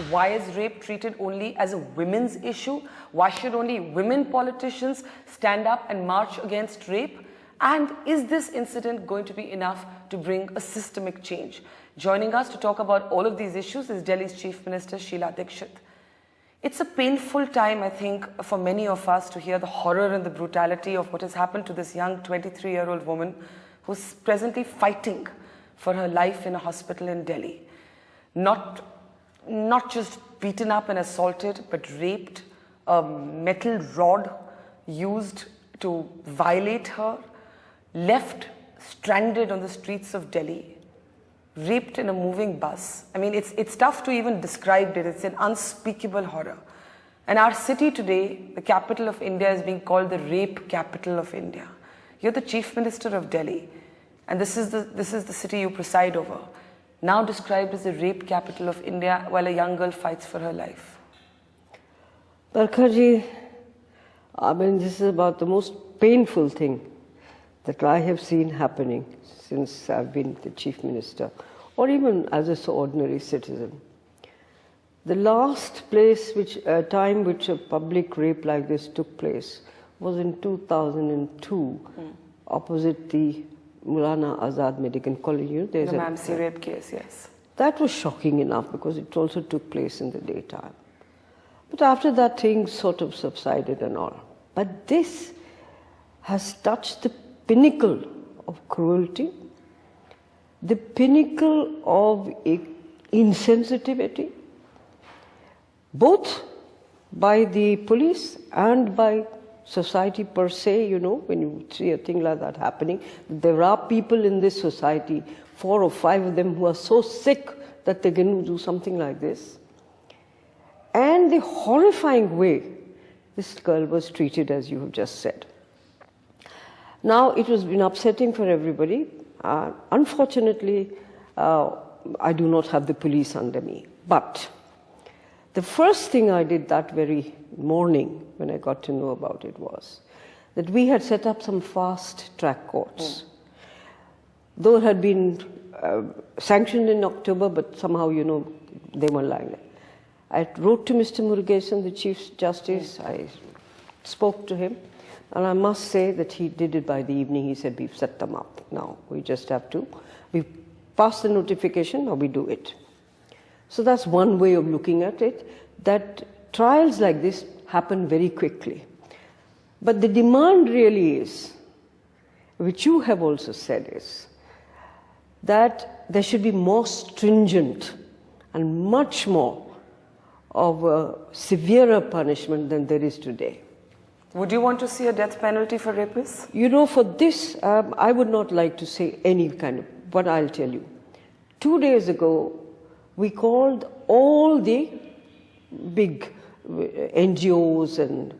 Why is rape treated only as a women's issue? Why should only women politicians stand up and march against rape? And is this incident going to be enough to bring a systemic change? Joining us to talk about all of these issues is Delhi's Chief Minister Sheila Dikshit. It's a painful time, I think, for many of us to hear the horror and the brutality of what has happened to this young 23-year-old woman who's presently fighting for her life in a hospital in Delhi. Not just beaten up and assaulted, but raped, a metal rod used to violate her, left stranded on the streets of Delhi, raped in a moving bus. I mean, it's tough to even describe it. It's an unspeakable horror. And our city today, the capital of India, is being called the rape capital of India. You're the Chief Minister of Delhi, and this is the city you preside over, now described as the rape capital of India, while a young girl fights for her life. Barkha, I mean, this is about the most painful thing that I have seen happening since I've been the Chief Minister, or even as an ordinary citizen. The last time which a public rape like this took place was in 2002, opposite the Maulana Azad Medical College. You know, the Mamsi rape case, yes. That was shocking enough because it also took place in the daytime. But after that, things sort of subsided and all. But this has touched the pinnacle of cruelty, the pinnacle of insensitivity, both by the police and by society per se. You know, when you see a thing like that happening, there are people in this society, 4 or 5 of them, who are so sick that they can do something like this. And the horrifying way this girl was treated, as you have just said. Now, it has been upsetting for everybody. Unfortunately, I do not have the police under me. But the first thing I did that very morning when I got to know about it was that we had set up some fast-track courts. Though it had been sanctioned in October, but somehow, you know, they were lying there. I wrote to Mr. Murugesan, the Chief Justice. I spoke to him. And I must say that he did it by the evening. He said, we've set them up. Now, we just have to. We've passed the notification, now we do it. So that's one way of looking at it, that trials like this happen very quickly. But the demand really is, which you have also said, is that there should be more stringent and much more of a severer punishment than there is today. Would you want to see a death penalty for rapists? You know, for this, I would not like to say any kind of, but I'll tell you. 2 days ago, we called all the big NGOs and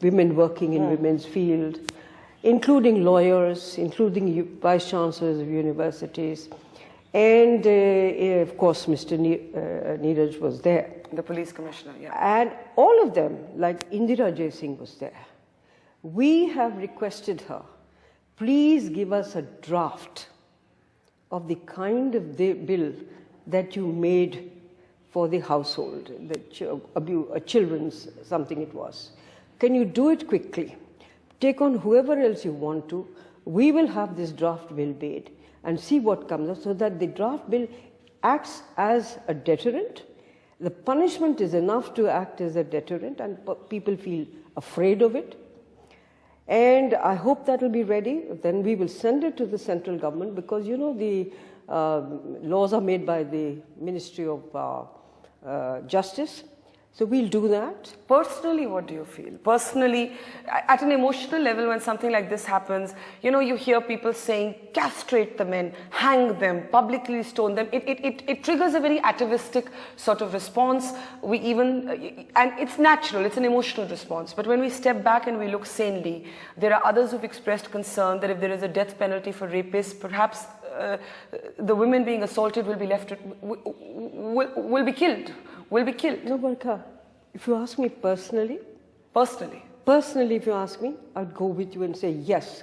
women working in women's field, including lawyers, including vice chancellors of universities, and of course, Mr. Neeraj was there. The police commissioner, yeah. And all of them, like Indira Jay Singh was there. We have requested her, please give us a draft of the kind of bill that you made for the household, the children's, something it was. Can you do it quickly? Take on whoever else you want to. We will have this draft bill made and see what comes up, so that the draft bill acts as a deterrent. The punishment is enough to act as a deterrent, and people feel afraid of it. And I hope that will be ready. Then we will send it to the central government, because, you know, the laws are made by the Ministry of Justice. So we'll do that. Personally, what do you feel? Personally, at an emotional level, when something like this happens, you know, you hear people saying, castrate the men, hang them, publicly stone them. It triggers a very atavistic sort of response. We even, and it's natural, it's an emotional response. But when we step back and we look sanely, there are others who've expressed concern that if there is a death penalty for rapists, perhaps the women being assaulted will be left, will be killed. Will be killed. No, Barkha, if you ask me personally, if you ask me, I'd go with you and say yes,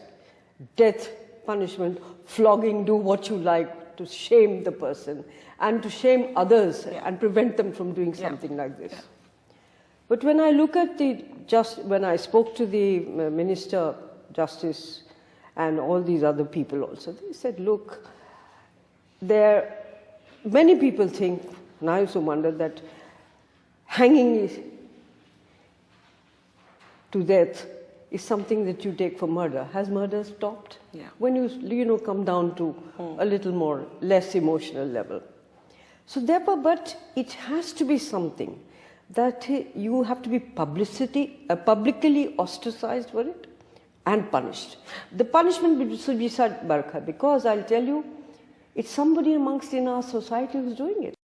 death, punishment, flogging, do what you like, to shame the person and to shame others and prevent them from doing something like this. But when I look at when I spoke to the Minister Justice and all these other people also, they said, look, many people think, and I also wonder, that hanging to death is something that you take for murder. Has murder stopped? Yeah. When you come down to a little more, less emotional level. So therefore, but it has to be something that you have to be publicly ostracized for it and punished. The punishment should be Barkha, because I'll tell you, it's somebody amongst in our society who's doing it.